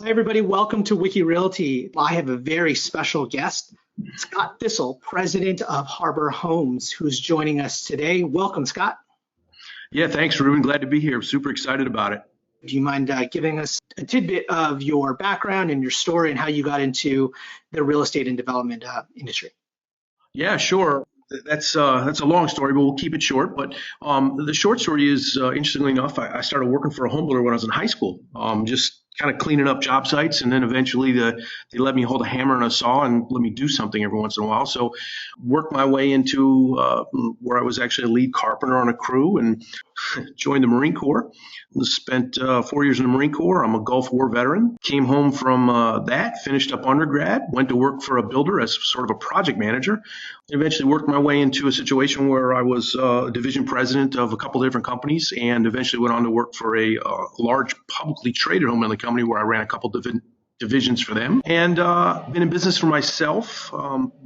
Hi, everybody. Welcome to Wiki Realty. I have a very special guest, Scott Thistle, president of Harbor Homes, who's joining us today. Welcome, Scott. Yeah, thanks, Ruben. Glad to be here. Super excited about it. Do you mind giving us a tidbit of your background and your story and how you got into the real estate and development industry? Yeah, sure. That's a long story, but we'll keep it short. But the short story is, interestingly enough, I started working for a home builder when I was in high school, just kind of cleaning up job sites, and then eventually they let me hold a hammer and a saw and let me do something every once in a while. So worked my way into where I was actually a lead carpenter on a crew and joined the Marine Corps. Spent 4 years in the Marine Corps. I'm a Gulf War veteran. Came home from that, finished up undergrad, went to work for a builder as sort of a project manager. Eventually worked my way into a situation where I was division president of a couple of different companies, and eventually went on to work for a large publicly traded home building company where I ran a couple divisions for them, and been in business for myself,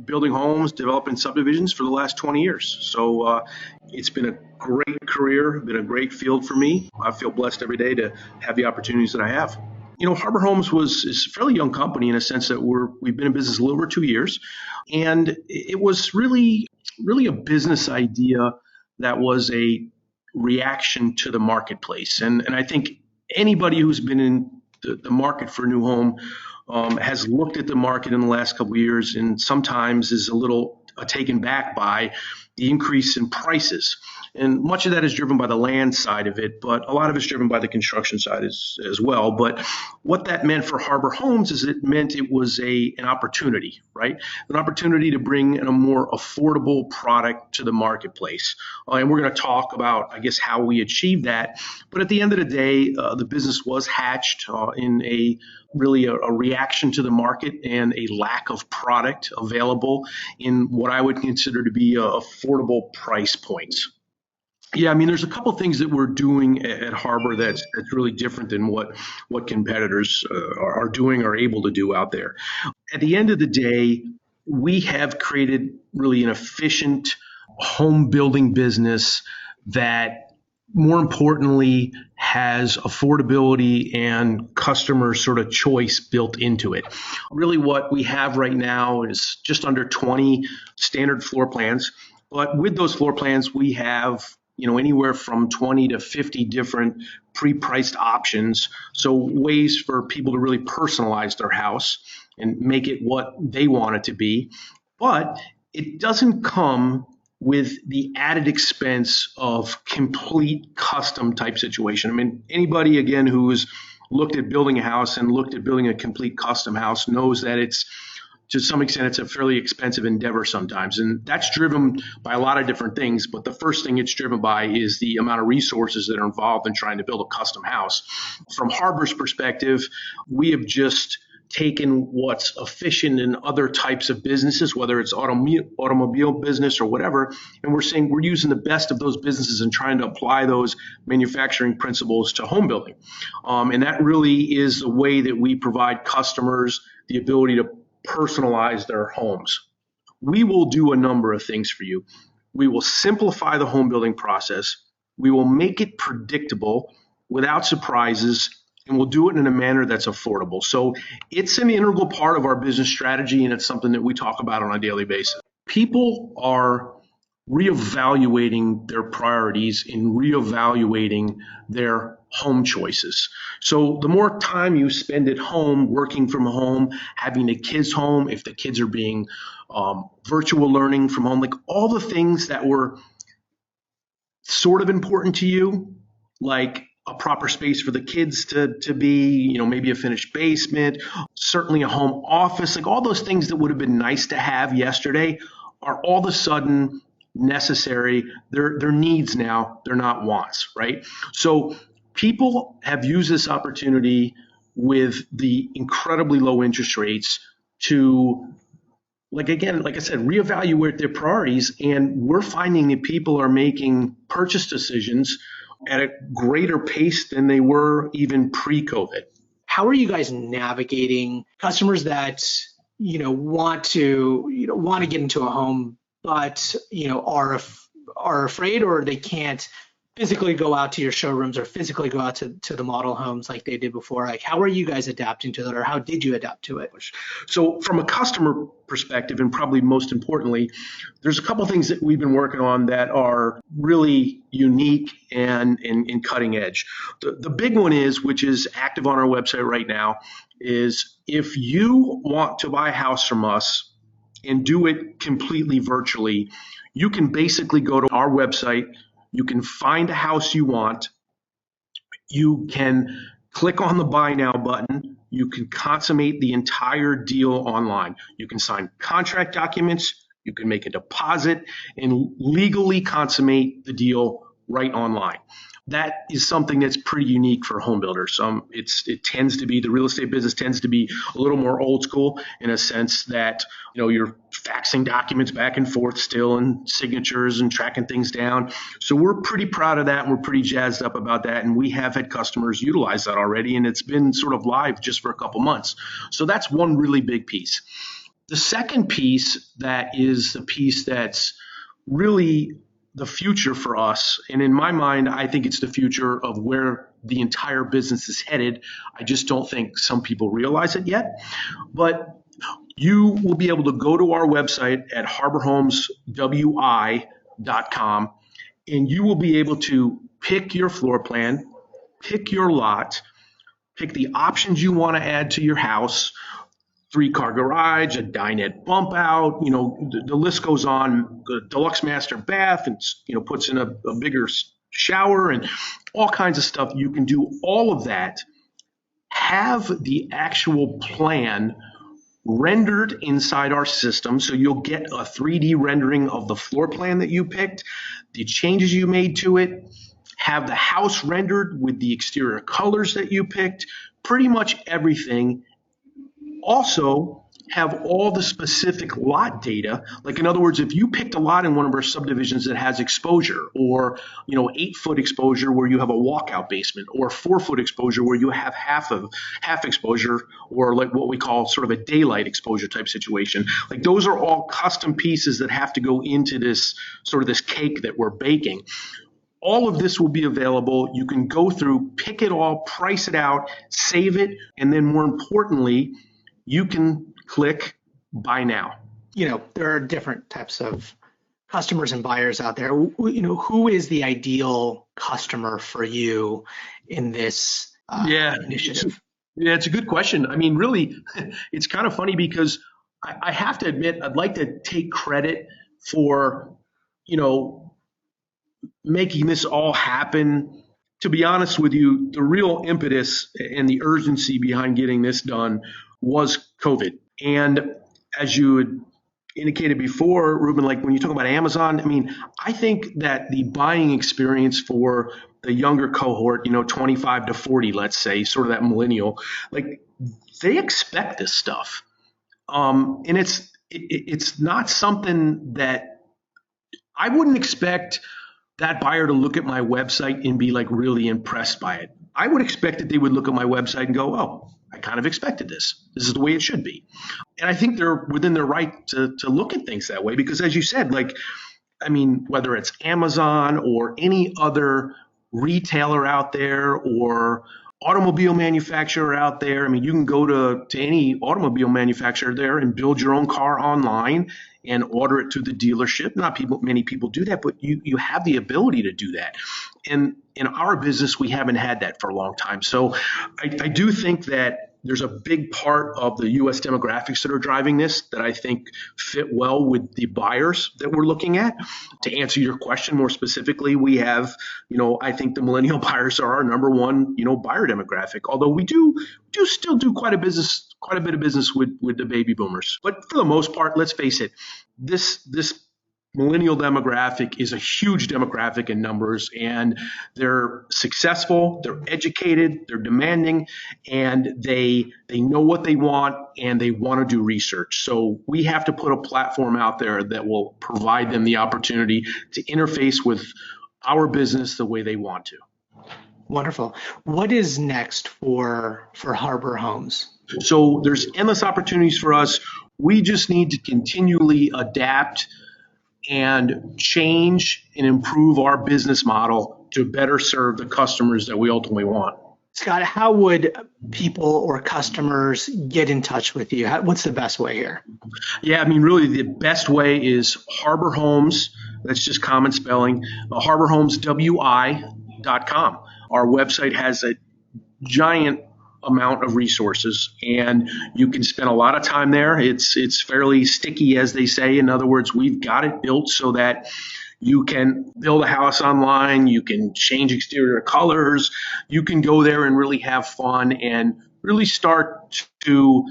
building homes, developing subdivisions for the last 20 years. So it's been a great career, been a great field for me. I feel blessed every day to have the opportunities that I have. Harbor Homes is a fairly young company in a sense that we've been in business a little over 2 years, and it was really a business idea that was a reaction to the marketplace. And I think anybody who's been in the market for a new home has looked at the market in the last couple of years and sometimes is a little taken back by the increase in prices. And much of that is driven by the land side of it, but a lot of it's driven by the construction side as well. But what that meant for Harbor Homes is it meant it was an opportunity, right? An opportunity to bring in a more affordable product to the marketplace. And we're going to talk about, I guess, how we achieved that. But at the end of the day, the business was hatched in a reaction to the market and a lack of product available in what I would consider to be affordable price points. Yeah, I mean, there's a couple things that we're doing at Harbor that's really different than what competitors are doing or able to do out there. At the end of the day, we have created really an efficient home building business that, more importantly, has affordability and customer sort of choice built into it. Really, what we have right now is just under 20 standard floor plans. But with those floor plans, we have anywhere from 20 to 50 different pre-priced options. So ways for people to really personalize their house and make it what they want it to be. But it doesn't come with the added expense of complete custom type situation. I mean, anybody, again, who's looked at building a house and looked at building a complete custom house knows that to some extent, it's a fairly expensive endeavor sometimes. And that's driven by a lot of different things. But the first thing it's driven by is the amount of resources that are involved in trying to build a custom house. From Harbor's perspective, we have just taken what's efficient in other types of businesses, whether it's automobile business or whatever, and we're saying we're using the best of those businesses and trying to apply those manufacturing principles to home building. And that really is the way that we provide customers the ability to personalize their homes. We will do a number of things for you. We will simplify the home building process. We will make it predictable without surprises, and we'll do it in a manner that's affordable. So it's an integral part of our business strategy, and it's something that we talk about on a daily basis. People are reevaluating their priorities and reevaluating their home choices. So the more time you spend at home, working from home, having the kids home, if the kids are being virtual learning from home, like all the things that were sort of important to you, like a proper space for the kids to be, maybe a finished basement, certainly a home office, like all those things that would have been nice to have yesterday are all of a sudden necessary. They're needs now. They're not wants, right? So people have used this opportunity with the incredibly low interest rates to, like I said, reevaluate their priorities. And we're finding that people are making purchase decisions at a greater pace than they were even pre-COVID. How are you guys navigating customers that want to get into a home, but are afraid or they can't physically go out to your showrooms or physically go out to the model homes like they did before? Like, how are you guys adapting to that, or how did you adapt to it? So from a customer perspective, and probably most importantly, there's a couple things that we've been working on that are really unique and cutting edge. The big one is, which is active on our website right now, is if you want to buy a house from us and do it completely virtually, you can basically go to our website. You can find a house you want. You can click on the buy now button. You can consummate the entire deal online. You can sign contract documents. You can make a deposit and legally consummate the deal right online. That is something that's pretty unique for home builders. It tends to be, the real estate business tends to be a little more old school in a sense that, you're faxing documents back and forth still and signatures and tracking things down. So we're pretty proud of that and we're pretty jazzed up about that. And we have had customers utilize that already, and it's been sort of live just for a couple months. So that's one really big piece. The second piece that is the piece that's really the future for us, and in my mind, I think it's the future of where the entire business is headed. I just don't think some people realize it yet. But you will be able to go to our website at harborhomeswi.com, and you will be able to pick your floor plan, pick your lot, pick the options you want to add to your house. 3-car garage, a dinette bump out, the list goes on. The deluxe master bath, and puts in a bigger shower and all kinds of stuff. You can do all of that. Have the actual plan rendered inside our system, so you'll get a 3D rendering of the floor plan that you picked, the changes you made to it. Have the house rendered with the exterior colors that you picked. Pretty much everything. Also have all the specific lot data. Like, in other words, if you picked a lot in one of our subdivisions that has exposure, or 8-foot exposure where you have a walkout basement, or 4-foot exposure where you have half exposure, or like what we call sort of a daylight exposure type situation, like those are all custom pieces that have to go into this sort of this cake that we're baking. All of this will be available. You can go through, pick it all, price it out, save it, and then more importantly, you can click buy now. There are different types of customers and buyers out there. Who is the ideal customer for you in this initiative? Yeah, it's a good question. I mean, really, it's kind of funny because I have to admit, I'd like to take credit for, making this all happen. To be honest with you, the real impetus and the urgency behind getting this done was COVID. And as you had indicated before, Ruben, like when you talk about Amazon, I mean, I think that the buying experience for the younger cohort, 25 to 40, let's say, sort of that millennial, like they expect this stuff. And it's not something that I wouldn't expect that buyer to look at my website and be like really impressed by it. I would expect that they would look at my website and go, oh, I kind of expected this. This is the way it should be. And I think they're within their right to look at things that way because, as you said, whether it's Amazon or any other retailer out there or automobile manufacturer out there, you can go to any automobile manufacturer there and build your own car online and order it to the dealership. Many people do that, but you have the ability to do that. And in our business, we haven't had that for a long time. So I do think that there's a big part of the U.S. demographics that are driving this that I think fit well with the buyers that we're looking at. To answer your question more specifically, we have, I think the millennial buyers are our number one, buyer demographic. Although we do still do quite a bit of business with the baby boomers. But for the most part, let's face it, this millennial demographic is a huge demographic in numbers, and they're successful, they're educated, they're demanding, and they know what they want, and they want to do research. So we have to put a platform out there that will provide them the opportunity to interface with our business the way they want to. Wonderful. What is next for Harbor Homes? So there's endless opportunities for us. We just need to continually adapt and change and improve our business model to better serve the customers that we ultimately want. Scott, how would people or customers get in touch with you? What's the best way here? Yeah, I mean, really the best way is Harbor Homes. That's just common spelling. HarborHomesWI.com. Our website has a giant amount of resources, and you can spend a lot of time there. It's fairly sticky, as they say. In other words, we've got it built so that you can build a house online, you can change exterior colors, you can go there and really have fun and really start to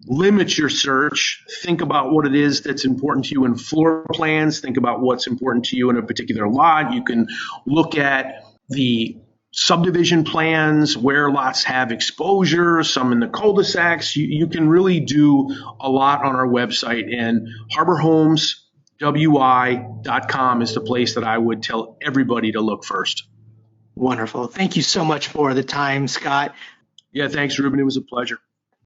limit your search. Think about what it is that's important to you in floor plans. Think about what's important to you in a particular lot. You can look at the subdivision plans, where lots have exposure, some in the cul-de-sacs. You can really do a lot on our website, and HarborHomesWI.com is the place that I would tell everybody to look first. Wonderful. Thank you so much for the time, Scott. Yeah, thanks, Ruben. It was a pleasure.